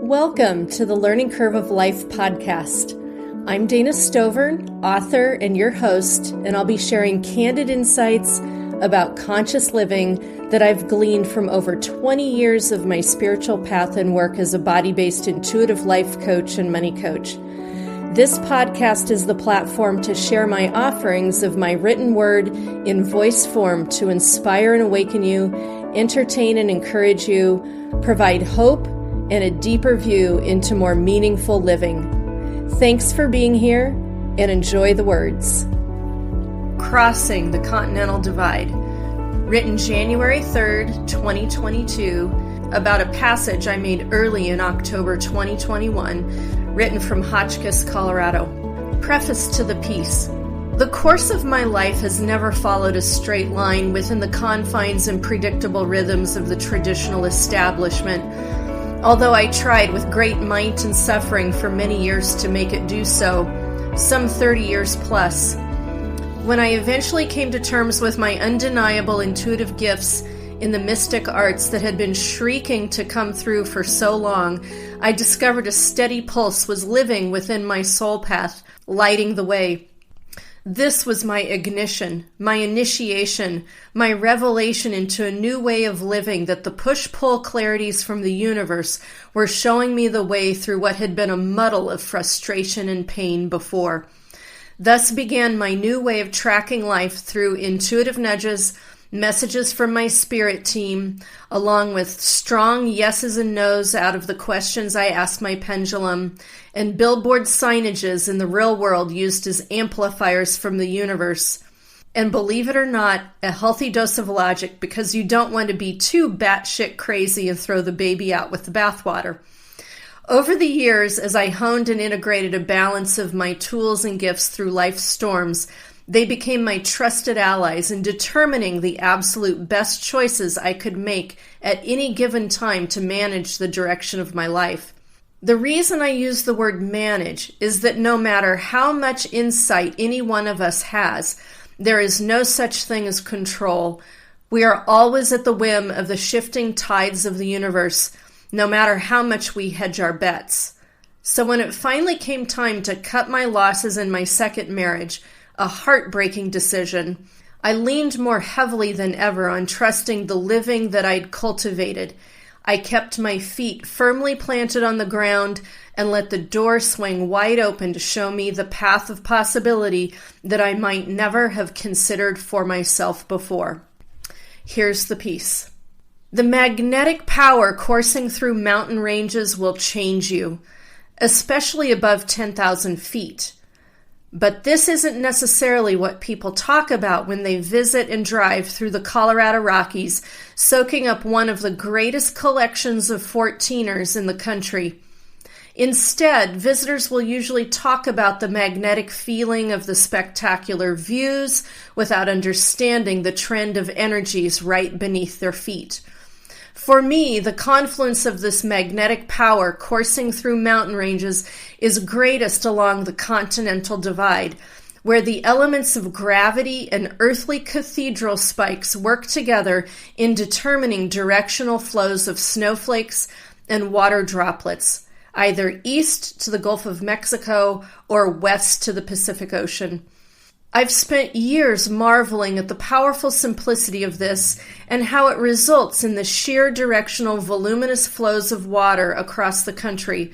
Welcome to the Learning Curve of Life podcast. I'm Dana Stovern, author and your host, and I'll be sharing candid insights about conscious living that I've gleaned from over 20 years of my spiritual path and work as a body-based intuitive life coach and money coach. This podcast is the platform to share my offerings of my written word in voice form to inspire and awaken you, entertain and encourage you, provide hope, and a deeper view into more meaningful living. Thanks for being here and enjoy the words. Crossing the Continental Divide, written January 3rd, 2022, about a passage I made early in October 2021, written from Hotchkiss, Colorado. Preface to the piece. The course of my life has never followed a straight line within the confines and predictable rhythms of the traditional establishment, although I tried with great might and suffering for many years to make it do so, some 30 years plus. When I eventually came to terms with my undeniable intuitive gifts in the mystic arts that had been shrieking to come through for so long, I discovered a steady pulse was living within my soul path, lighting the way. This was my ignition, my initiation, my revelation into a new way of living that the push-pull clarities from the universe were showing me the way through what had been a muddle of frustration and pain before. Thus began my new way of tracking life through intuitive nudges, messages from my spirit team, along with strong yeses and nos out of the questions I asked my pendulum, and billboard signages in the real world used as amplifiers from the universe. And believe it or not, a healthy dose of logic, because you don't want to be too batshit crazy and throw the baby out with the bathwater. Over the years, as I honed and integrated a balance of my tools and gifts through life's storms, they became my trusted allies in determining the absolute best choices I could make at any given time to manage the direction of my life. The reason I use the word manage is that no matter how much insight any one of us has, there is no such thing as control. We are always at the whim of the shifting tides of the universe, no matter how much we hedge our bets. So when it finally came time to cut my losses in my second marriage, a heartbreaking decision, I leaned more heavily than ever on trusting the living that I'd cultivated. I kept my feet firmly planted on the ground and let the door swing wide open to show me the path of possibility that I might never have considered for myself before. Here's the piece. The magnetic power coursing through mountain ranges will change you, especially above 10,000 feet. But this isn't necessarily what people talk about when they visit and drive through the Colorado Rockies, soaking up one of the greatest collections of 14ers in the country. Instead, visitors will usually talk about the magnetic feeling of the spectacular views without understanding the trend of energies right beneath their feet. For me, the confluence of this magnetic power coursing through mountain ranges is greatest along the Continental Divide, where the elements of gravity and earthly cathedral spikes work together in determining directional flows of snowflakes and water droplets, either east to the Gulf of Mexico or west to the Pacific Ocean. I've spent years marveling at the powerful simplicity of this and how it results in the sheer directional voluminous flows of water across the country.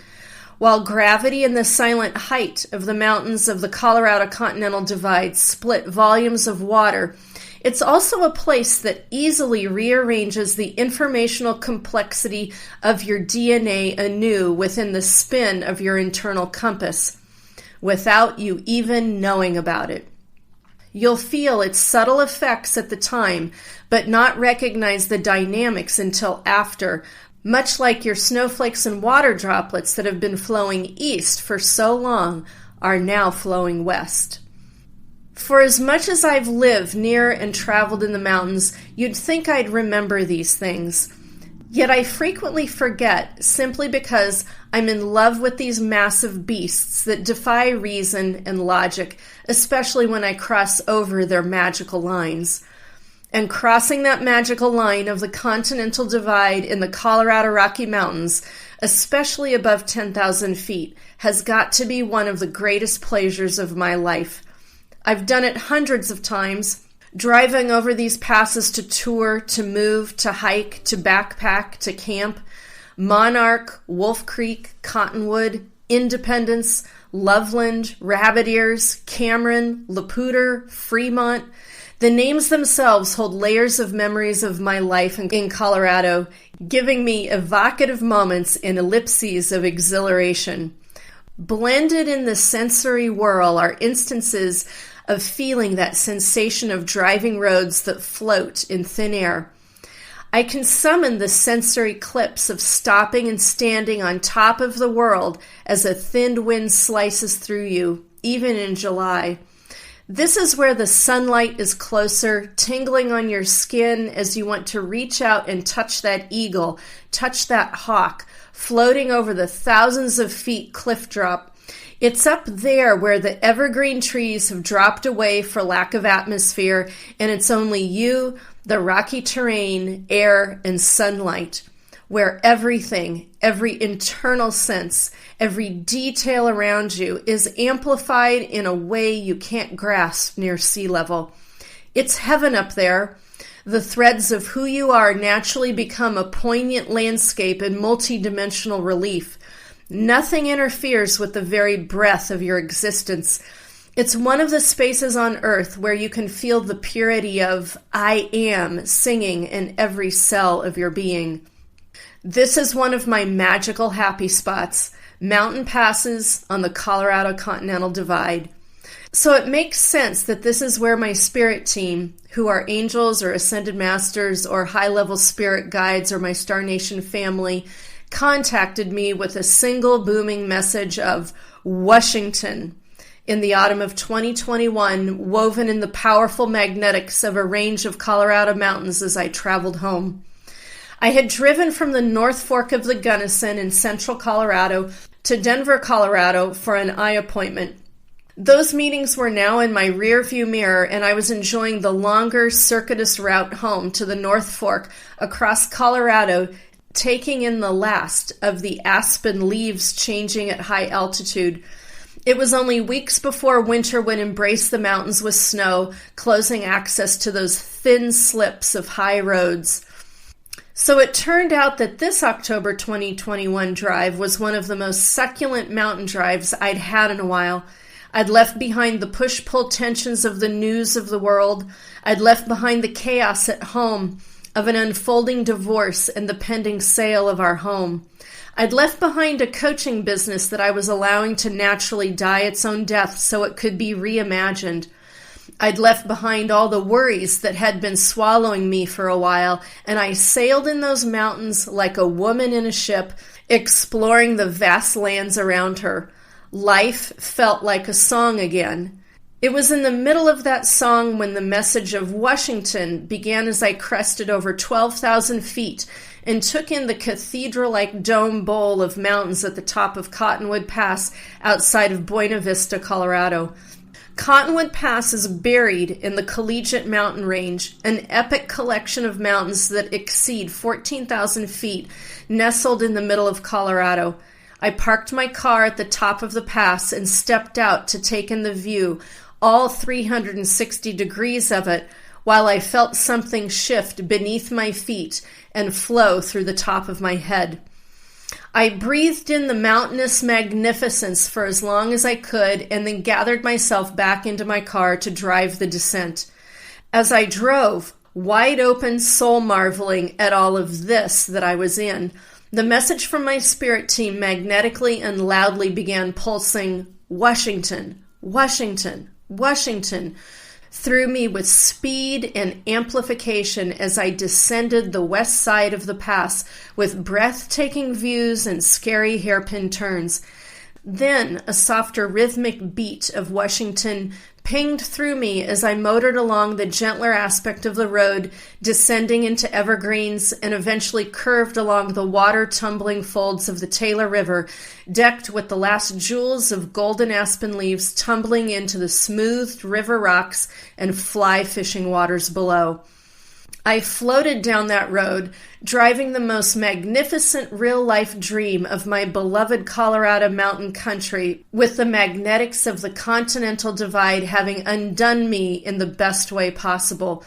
While gravity and the silent height of the mountains of the Colorado Continental Divide split volumes of water, it's also a place that easily rearranges the informational complexity of your DNA anew within the spin of your internal compass, without you even knowing about it. You'll feel its subtle effects at the time, but not recognize the dynamics until after, much like your snowflakes and water droplets that have been flowing east for so long are now flowing west. For as much as I've lived near and traveled in the mountains, you'd think I'd remember these things. Yet I frequently forget simply because I'm in love with these massive beasts that defy reason and logic, especially when I cross over their magical lines. And crossing that magical line of the Continental Divide in the Colorado Rocky Mountains especially above 10,000 feet, has got to be one of the greatest pleasures of my life. I've done it hundreds of times, driving over these passes to tour, to move, to hike, to backpack, to camp. Monarch, Wolf Creek, Cottonwood, Independence, Loveland, Rabbit Ears, Cameron, Laputa, Fremont. The names themselves hold layers of memories of my life in Colorado, giving me evocative moments and ellipses of exhilaration. Blended in the sensory whirl are instances of feeling that sensation of driving roads that float in thin air. I can summon the sensory clips of stopping and standing on top of the world as a thin wind slices through you, even in July. This is where the sunlight is closer, tingling on your skin as you want to reach out and touch that eagle, touch that hawk, floating over the thousands of feet cliff drop. It's up there where the evergreen trees have dropped away for lack of atmosphere, and it's only you, the rocky terrain, air, and sunlight, where everything, every internal sense, every detail around you is amplified in a way you can't grasp near sea level. It's heaven up there. The threads of who you are naturally become a poignant landscape in multidimensional relief. Nothing interferes with the very breath of your existence. It's one of the spaces on earth where you can feel the purity of I am singing in every cell of your being. This is one of my magical happy spots, mountain passes on the Colorado Continental Divide. So it makes sense that this is where my spirit team, who are angels or ascended masters or high-level spirit guides or my Star Nation family, contacted me with a single booming message of Washington in the autumn of 2021, woven in the powerful magnetics of a range of Colorado mountains as I traveled home. I had driven from the North Fork of the Gunnison in central Colorado to Denver, Colorado for an eye appointment. Those meetings were now in my rearview mirror, and I was enjoying the longer, circuitous route home to the North Fork across Colorado, taking in the last of the aspen leaves changing at high altitude. It was only weeks before winter would embrace the mountains with snow, closing access to those thin slips of high roads. So it turned out that this October 2021 drive was one of the most succulent mountain drives I'd had in a while. I'd left behind the push-pull tensions of the news of the world. I'd left behind the chaos at home of an unfolding divorce and the pending sale of our home. I'd left behind a coaching business that I was allowing to naturally die its own death so it could be reimagined. I'd left behind all the worries that had been swallowing me for a while, and I sailed in those mountains like a woman in a ship, exploring the vast lands around her. Life felt like a song again. It was in the middle of that song when the message of Washington began as I crested over 12,000 feet and took in the cathedral-like dome bowl of mountains at the top of Cottonwood Pass outside of Buena Vista, Colorado. Cottonwood Pass is buried in the Collegiate Mountain Range, an epic collection of mountains that exceed 14,000 feet, nestled in the middle of Colorado. I parked my car at the top of the pass and stepped out to take in the view, all 360 degrees of it, while I felt something shift beneath my feet and flow through the top of my head. I breathed in the mountainous magnificence for as long as I could and then gathered myself back into my car to drive the descent. As I drove, wide open, soul marveling at all of this that I was in, the message from my spirit team magnetically and loudly began pulsing, Washington, Washington, Washington, through me with speed and amplification as I descended the west side of the pass with breathtaking views and scary hairpin turns. Then a softer rhythmic beat of Washington pinged through me as I motored along the gentler aspect of the road, descending into evergreens and eventually curved along the water-tumbling folds of the Taylor River, decked with the last jewels of golden aspen leaves tumbling into the smoothed river rocks and fly-fishing waters below. I floated down that road, driving the most magnificent real-life dream of my beloved Colorado mountain country, with the magnetics of the Continental Divide having undone me in the best way possible.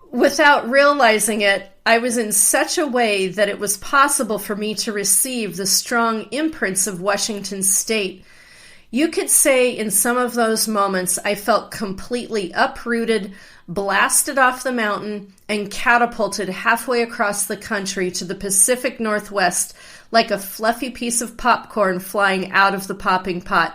Without realizing it, I was in such a way that it was possible for me to receive the strong imprints of Washington State. You could say in some of those moments I felt completely uprooted, blasted off the mountain, and catapulted halfway across the country to the Pacific Northwest like a fluffy piece of popcorn flying out of the popping pot.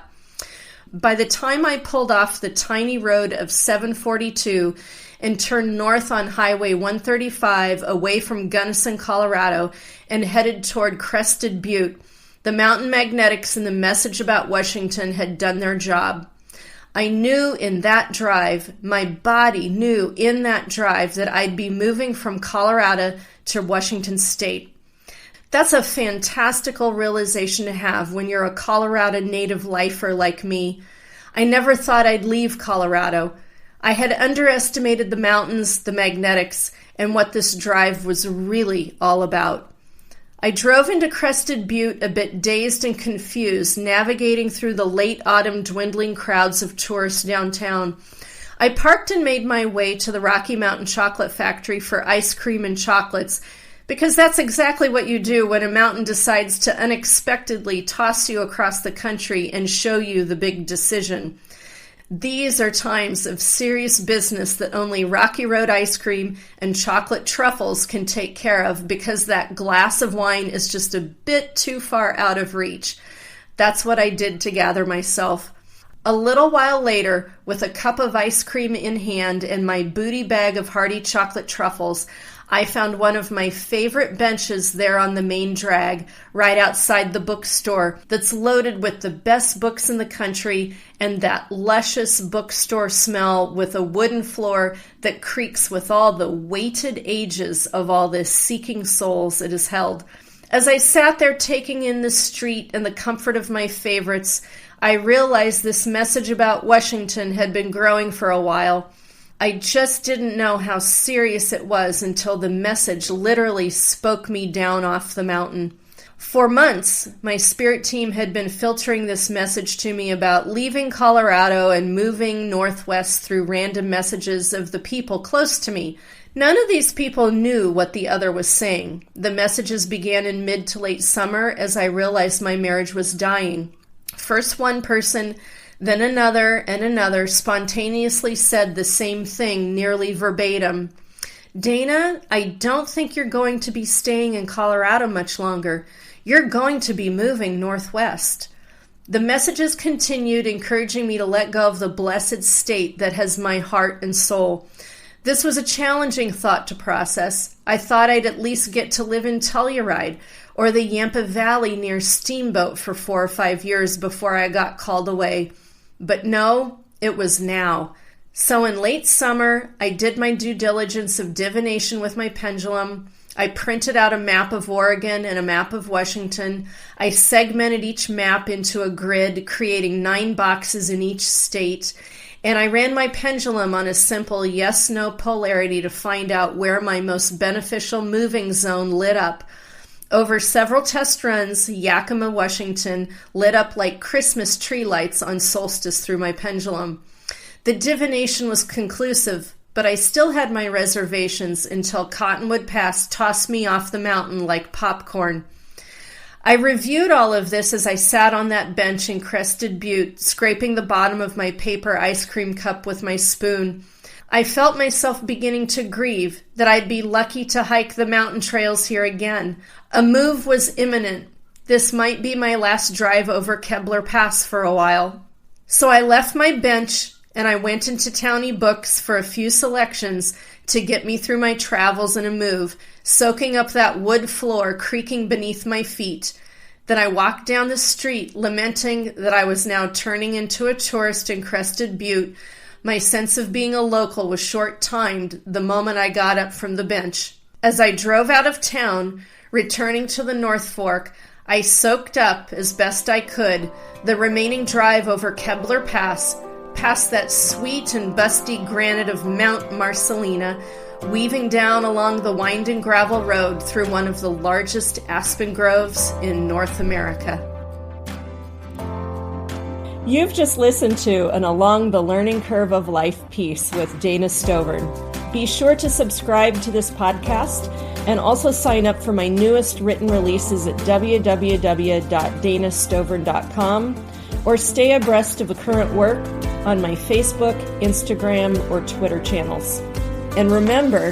By the time I pulled off the tiny road of 742 and turned north on Highway 135 away from Gunnison, Colorado, and headed toward Crested Butte, the mountain magnetics and the message about Washington had done their job. I knew in that drive, my body knew in that drive that I'd be moving from Colorado to Washington State. That's a fantastical realization to have when you're a Colorado native lifer like me. I never thought I'd leave Colorado. I had underestimated the mountains, the magnetics, and what this drive was really all about. I drove into Crested Butte a bit dazed and confused, navigating through the late autumn dwindling crowds of tourists downtown. I parked and made my way to the Rocky Mountain Chocolate Factory for ice cream and chocolates, because that's exactly what you do when a mountain decides to unexpectedly toss you across the country and show you the big decision. These are times of serious business that only Rocky Road ice cream and chocolate truffles can take care of, because that glass of wine is just a bit too far out of reach. That's what I did to gather myself. A little while later, with a cup of ice cream in hand and my booty bag of hearty chocolate truffles, I found one of my favorite benches there on the main drag, right outside the bookstore, that's loaded with the best books in the country and that luscious bookstore smell, with a wooden floor that creaks with all the weighted ages of all the seeking souls it has held. As I sat there taking in the street and the comfort of my favorites, I realized this message about Washington had been growing for a while. I just didn't know how serious it was until the message literally spoke me down off the mountain. For months, my spirit team had been filtering this message to me about leaving Colorado and moving northwest through random messages of the people close to me. None of these people knew what the other was saying. The messages began in mid to late summer as I realized my marriage was dying. First one person, then another and another spontaneously said the same thing nearly verbatim. Dana, I don't think you're going to be staying in Colorado much longer. You're going to be moving northwest. The messages continued, encouraging me to let go of the blessed state that has my heart and soul. This was a challenging thought to process. I thought I'd at least get to live in Telluride or the Yampa Valley near Steamboat for 4 or 5 years before I got called away. But no, it was now. So in late summer, I did my due diligence of divination with my pendulum. I printed out a map of Oregon and a map of Washington. I segmented each map into a grid, creating 9 boxes in each state. And I ran my pendulum on a simple yes-no polarity to find out where my most beneficial moving zone lit up. Over several test runs, Yakima, Washington, lit up like Christmas tree lights on solstice through my pendulum. The divination was conclusive, but I still had my reservations until Cottonwood Pass tossed me off the mountain like popcorn. I reviewed all of this as I sat on that bench in Crested Butte, scraping the bottom of my paper ice cream cup with my spoon. I felt myself beginning to grieve that I'd be lucky to hike the mountain trails here again. A move was imminent. This might be my last drive over Kebler Pass for a while. So I left my bench and I went into Townie Books for a few selections to get me through my travels and a move, soaking up that wood floor creaking beneath my feet. Then I walked down the street, lamenting that I was now turning into a tourist in Crested Butte. My sense of being a local was short-timed the moment I got up from the bench. As I drove out of town, returning to the North Fork, I soaked up, as best I could, the remaining drive over Kebler Pass, past that sweet and busty granite of Mount Marcellina, weaving down along the winding gravel road through one of the largest aspen groves in North America. You've just listened to an Along the Learning Curve of Life piece with Dana Stovern. Be sure to subscribe to this podcast and also sign up for my newest written releases at www.danastovern.com, or stay abreast of the current work on my Facebook, Instagram, or Twitter channels. And remember,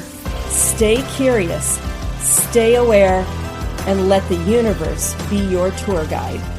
stay curious, stay aware, and let the universe be your tour guide.